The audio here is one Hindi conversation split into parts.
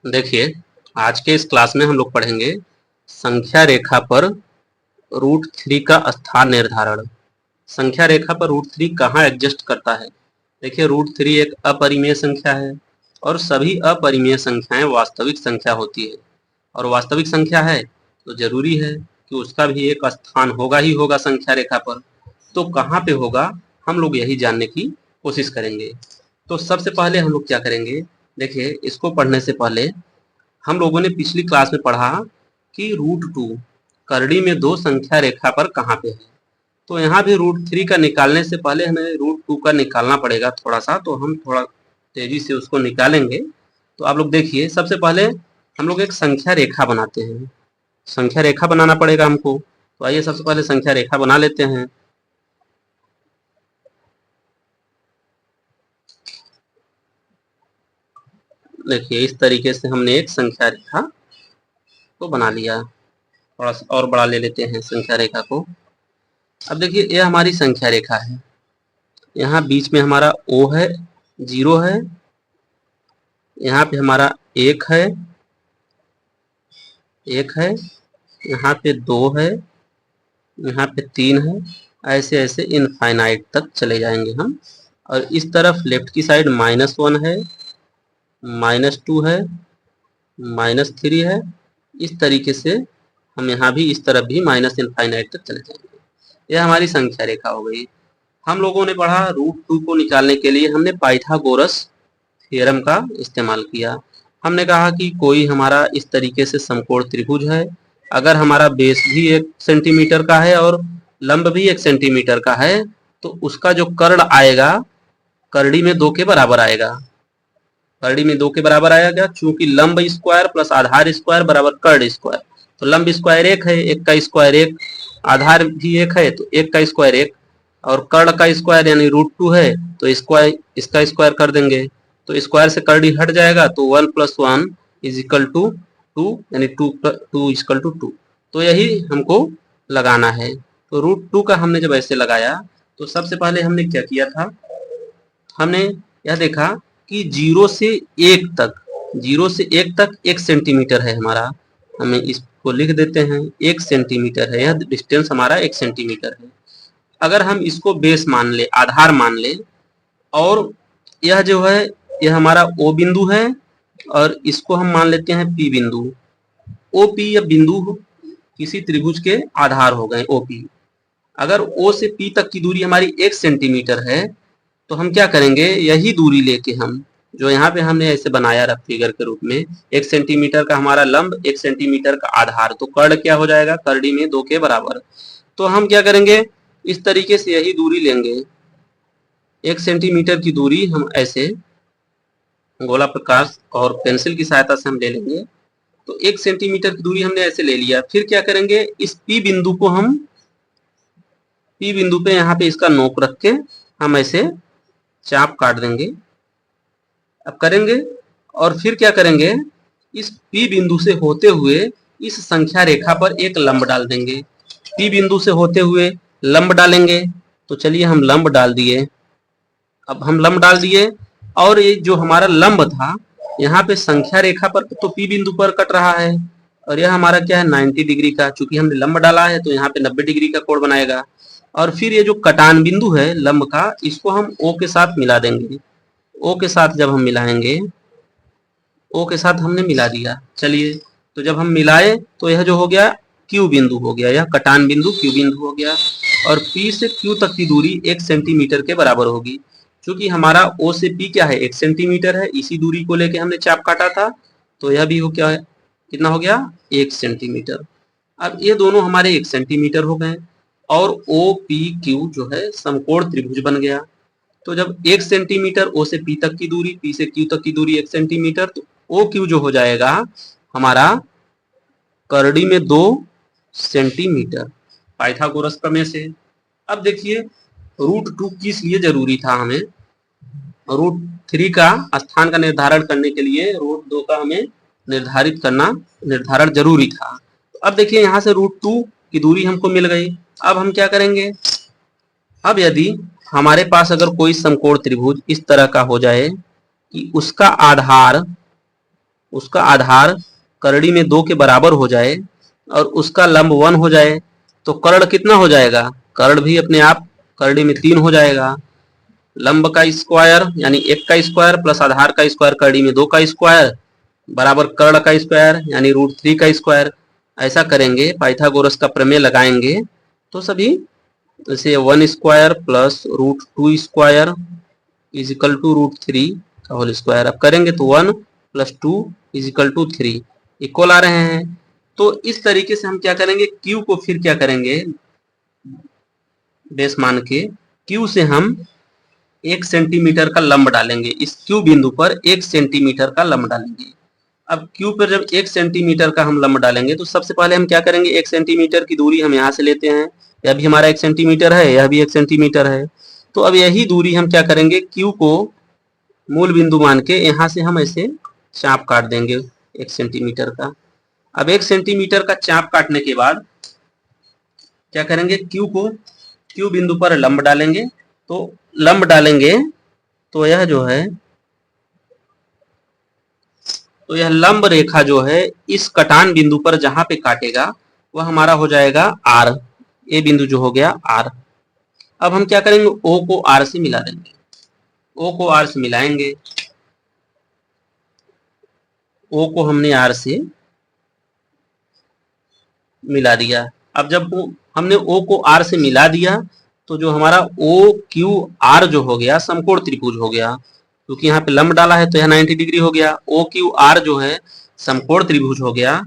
देखिए, आज के इस क्लास में हम लोग पढ़ेंगे संख्या रेखा पर √3 का स्थान निर्धारण। संख्या रेखा पर √3 कहाँ एडजस्ट करता है। देखिए, √3 एक अपरिमेय संख्या है और सभी अपरिमेय संख्याएं वास्तविक संख्या होती है, और वास्तविक संख्या है तो जरूरी है कि उसका भी एक स्थान होगा ही होगा संख्या रेखा पर। तो कहाँ पे होगा, हम लोग यही जानने की कोशिश करेंगे। तो सबसे पहले हम लोग क्या करेंगे, देखिए इसको पढ़ने से पहले हम लोगों ने पिछली क्लास में पढ़ा कि √2 करड़ी में दो संख्या रेखा पर कहाँ पे है। तो यहाँ भी √3 का निकालने से पहले हमें √2 का निकालना पड़ेगा थोड़ा सा, तो हम थोड़ा तेजी से उसको निकालेंगे। तो आप लोग देखिए, सबसे पहले हम लोग एक संख्या रेखा बनाते हैं। संख्या रेखा बनाना पड़ेगा हमको, तो आइए सबसे पहले संख्या रेखा बना लेते हैं। देखिए, इस तरीके से हमने एक संख्या रेखा को बना लिया। थोड़ा सा और बड़ा ले लेते हैं संख्या रेखा को। अब देखिए, ये हमारी संख्या रेखा है। यहाँ बीच में हमारा O है, 0 है, यहाँ पे हमारा 1 है, यहाँ पे 2 है, यहाँ पे 3 है। ऐसे ऐसे इनफाइनाइट तक चले जाएंगे हम। और इस तरफ लेफ्ट की साइड -1 है, -2 है, -3 है। इस तरीके से हम यहाँ भी इस तरफ भी माइनस इनफाइनाइट तक चले जाएंगे। यह हमारी संख्या रेखा हो गई। हम लोगों ने पढ़ा √2 को निकालने के लिए हमने पाइथागोरस थ्योरम का इस्तेमाल किया। हमने कहा कि कोई हमारा इस तरीके से समकोण त्रिभुज है, अगर हमारा बेस भी 1 सेंटीमीटर का है और लंब भी 1 सेंटीमीटर का है, तो उसका जो कर्ण आएगा करड़ी में 2 के बराबर आएगा। करड़ी में 2 के बराबर आएगा, चूंकि लंब स्क्वायर प्लस आधार स्क्वायर बराबर कर्ण स्क्वायर। तो लंब स्क्वायर 1 है, 1 का स्क्वायर 1, आधार भी 1 है तो 1 का स्क्वायर 1, और कर्ण का स्क्वायर यानी √2 है तो स्क्वायर इसका स्क्वायर कर देंगे, तो स्क्वायर से कर्ण हट जाएगा, तो 1 + 1 = 2, यानी 2 = 2। तो यही हमको लगाना है। तो √2 का हमने जब ऐसे लगाया, तो सबसे पहले हमने क्या किया था, हमने यह देखा कि 0 से 1 तक, 0 से 1 तक 1 सेंटीमीटर है हमारा। हमें इसको लिख देते हैं, 1 सेंटीमीटर है, यह डिस्टेंस हमारा 1 सेंटीमीटर है। अगर हम इसको बेस मान ले, आधार मान ले, और यह जो है यह हमारा O बिंदु है, और इसको हम मान लेते हैं P बिंदु। OP या बिंदु किसी त्रिभुज के आधार हो गए OP। अगर O से P तक की दूरी हमारी 1 सेंटीमीटर है, तो हम क्या करेंगे, यही दूरी लेके हम जो यहाँ पे हमने ऐसे बनाया रफ फिगर के रूप में, 1 सेंटीमीटर का हमारा लंब, 1 सेंटीमीटर का आधार, तो कर्ण क्या हो जाएगा, करड़ी में 2 के बराबर। तो हम क्या करेंगे, इस तरीके से यही दूरी लेंगे, 1 सेंटीमीटर की दूरी हम ऐसे गोला प्रकाश और पेंसिल की सहायता से हम ले लेंगे। तो 1 सेंटीमीटर की दूरी हमने ऐसे ले लिया। फिर क्या करेंगे, इस P बिंदु को हम, P बिंदु पे यहाँ पे इसका नोक रख के हम ऐसे चाप काट देंगे। अब करेंगे, और फिर क्या करेंगे, इस P बिंदु से होते हुए इस संख्या रेखा पर एक लंब डाल देंगे। P बिंदु से होते हुए लंब डालेंगे। तो चलिए हम लंब डाल दिए। अब हम लंब डाल दिए, और ये जो हमारा लंब था यहाँ पे संख्या रेखा पर तो P बिंदु पर कट रहा है, और यह हमारा क्या है, 90 डिग्री का। चूंकि हमने लंब डाला है तो यहाँ पे 90 डिग्री का कोण बनाएगा। और फिर ये जो कटान बिंदु है लंब का, इसको हम O के साथ मिला देंगे। O के साथ जब हम मिलाएंगे, O के साथ हमने मिला दिया। चलिए, तो जब हम मिलाए तो यह जो हो गया Q बिंदु हो गया, यह कटान बिंदु Q बिंदु हो गया। और P से Q तक की दूरी 1 सेंटीमीटर के बराबर होगी। क्योंकि हमारा O से P क्या है, 1 सेंटीमीटर है, इसी दूरी को लेके हमने चाप काटा था, तो यह भी हो क्या है, कितना हो गया, 1 सेंटीमीटर। अब ये दोनों हमारे 1 सेंटीमीटर हो गए, और OPQ जो है समकोण त्रिभुज बन गया। तो जब 1 सेंटीमीटर O से P तक की दूरी, P से Q तक की दूरी 1 सेंटीमीटर, तो OQ जो हो जाएगा हमारा करड़ी में 2 सेंटीमीटर, पाइथागोरस प्रमेय से। अब देखिए, √2 किस लिए जरूरी था, हमें √3 का स्थान का निर्धारण करने के लिए √2 का हमें निर्धारण जरूरी था। अब देखिए, यहाँ से √2 की दूरी हमको मिल गई। अब हम क्या करेंगे, अब यदि हमारे पास अगर कोई समकोण त्रिभुज इस तरह का हो जाए कि उसका आधार उसका आधार करड़ी में 2 के बराबर हो जाए और उसका लंब 1 हो जाए तो कर्ण कितना हो जाएगा, कर्ण भी अपने आप करड़ी में 3 हो जाएगा। लंब का स्क्वायर यानी 1 का स्क्वायर प्लस आधार का स्क्वायर करड़ी में 2 का स्क्वायर बराबर कर्ण का स्क्वायर यानी √3 का स्क्वायर। ऐसा करेंगे, पाइथागोरस का प्रमेय लगाएंगे तो सभी जैसे 1 square plus √2 square is equal to √3 का होल स्क्वायर। अब करेंगे तो 1 + 2 इज इक्वल टू 3 इक्वल आ रहे हैं। तो इस तरीके से हम क्या करेंगे, Q को फिर क्या करेंगे, बेस मान के Q से हम 1 सेंटीमीटर का लंब डालेंगे। इस Q बिंदु पर 1 सेंटीमीटर का लंब डालेंगे। अब Q पर जब 1 सेंटीमीटर का हम लंब डालेंगे तो सबसे पहले हम क्या करेंगे, 1 सेंटीमीटर की दूरी हम यहाँ से लेते हैं। यह भी हमारा 1 सेंटीमीटर है, यह भी 1 सेंटीमीटर है। तो अब यही दूरी हम क्या करेंगे, Q को मूल बिंदु मान के यहाँ से हम ऐसे चाप काट देंगे 1 सेंटीमीटर का। अब 1 सेंटीमीटर का चाप काटने के बाद क्या करेंगे, Q बिंदु पर लंब डालेंगे। तो लंब डालेंगे तो यह जो है, तो यह लंब रेखा जो है इस कटान बिंदु पर जहां पे काटेगा वह हमारा हो जाएगा R। ए बिंदु जो हो गया R। अब हम क्या करेंगे, O को R से मिला देंगे। O को R से मिलाएंगे, O को हमने R से मिला दिया। अब जब हमने O को R से मिला दिया तो जो हमारा OQR जो हो गया समकोण त्रिभुज हो गया, क्योंकि यहाँ पे लंब डाला है तो यह 90 डिग्री हो गया। OQR जो है समकोण त्रिभुज हो गया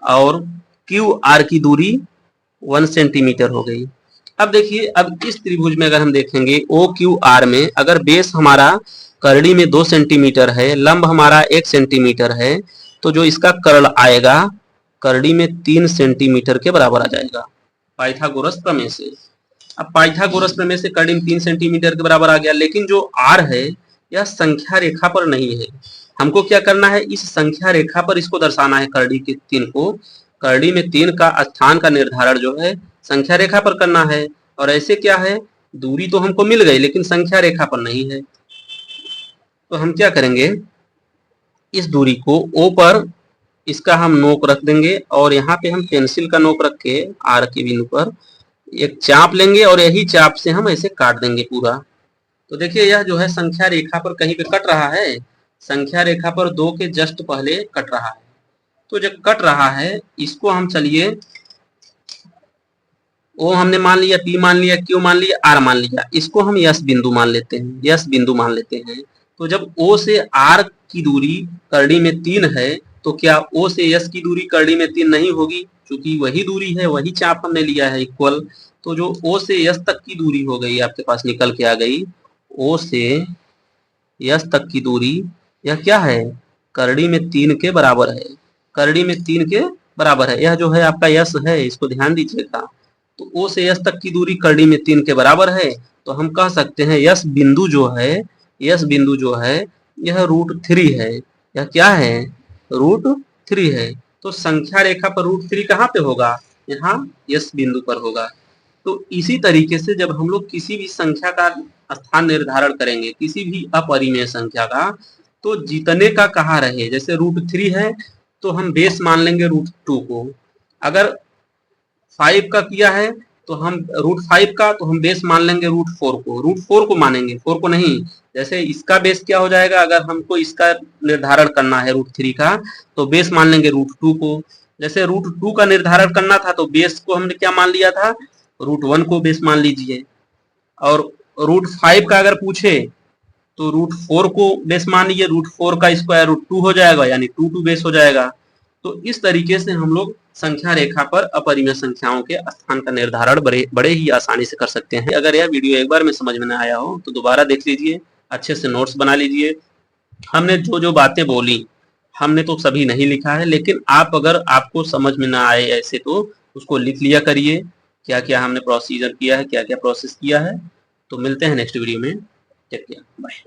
और QR की दूरी 1 सेंटीमीटर हो गई। अब देखिए, अब इस त्रिभुज में अगर हम देखेंगे OQR में अगर बेस हमारा करड़ी में 2 सेंटीमीटर है, लंब हमारा 1 सेंटीमीटर है, तो जो इसका कर्ण आएगा करड़ी में 3 सेंटीमीटर के बराबर आ जाएगा पाइथागोरस प्रमेय से। अब पाइथागोरस प्रमेय से करड़ी में 3 सेंटीमीटर के बराबर आ गया, लेकिन जो R है यह संख्या रेखा पर नहीं है। हमको क्या करना है, इस संख्या रेखा पर इसको दर्शाना है, करड़ी के 3 को। करड़ी में 3 का स्थान का निर्धारण जो है संख्या रेखा पर करना है। और ऐसे क्या है, दूरी तो हमको मिल गई लेकिन संख्या रेखा पर नहीं है। तो हम क्या करेंगे, इस दूरी को O पर इसका हम नोक रख देंगे और यहाँ पे हम पेंसिल का नोक रख के R के बिंदु पर एक चाप लेंगे और यही चाप से हम ऐसे काट देंगे पूरा। तो देखिए यह जो है संख्या रेखा पर कहीं पे कट रहा है, संख्या रेखा पर 2 के जस्ट पहले कट रहा है। तो जब कट रहा है इसको हम चलिए O हमने मान लिया, P मान लिया, Q मान लिया, R मान लिया, इसको हम S बिंदु मान लेते हैं, S बिंदु मान लेते हैं। तो जब O से R की दूरी करड़ी में 3 है तो क्या O से S की दूरी करड़ी में 3 नहीं होगी, क्योंकि वही दूरी है, वही चाप हमने लिया है इक्वल। तो जो O से S तक की दूरी हो गई आपके पास निकल के आ गई, O से S तक की दूरी यह क्या है, करड़ी में 3 के बराबर है, करड़ी में 3 के बराबर है। यह जो है आपका S है, इसको ध्यान दीजिएगा। तो O से S तक की दूरी करड़ी में 3 के बराबर है, तो हम कह सकते हैं S बिंदु जो है, S बिंदु जो है यह √3 है। यह क्या है, √3 है। तो संख्या रेखा पर √3 कहाँ पे होगा, यहाँ S बिंदु पर होगा। तो इसी तरीके से जब हम लोग किसी भी संख्या का स्थान निर्धारण करेंगे, किसी भी अपरिमेय संख्या का, तो जितने का कहाँ रहे, जैसे √3 है तो हम बेस मान लेंगे √2 को। अगर 5 का किया है तो हम √5 का, तो हम बेस मान लेंगे √4 को, √4 को मानेंगे, 4 को नहीं। जैसे इसका बेस क्या हो जाएगा, अगर हमको इसका निर्धारण करना है √3 का तो बेस मान लेंगे √2 को। जैसे √2 का निर्धारण करना था तो बेस को हमने क्या मान लिया था, √1 को बेस मान लीजिए। और √5 का अगर पूछे तो √4 को बेस मान लीजिए, √4 का स्क्वायर √2 हो जाएगा यानी 2 बेस हो जाएगा। तो इस तरीके से हम लोग संख्या रेखा पर अपरिमेय संख्याओं के स्थान का निर्धारण बड़े ही आसानी से कर सकते हैं। अगर यह वीडियो एक बार में समझ में ना आया हो तो दोबारा देख लीजिए, अच्छे से नोट्स बना लीजिए। हमने जो जो बातें बोली हमने तो सभी नहीं लिखा है, लेकिन आप अगर आपको समझ में ना आए ऐसे तो उसको लिख लिया करिए, क्या क्या हमने प्रोसीजर किया है, क्या क्या प्रोसेस किया है। तो मिलते हैं नेक्स्ट वीडियो में, टेक केयर, बाय।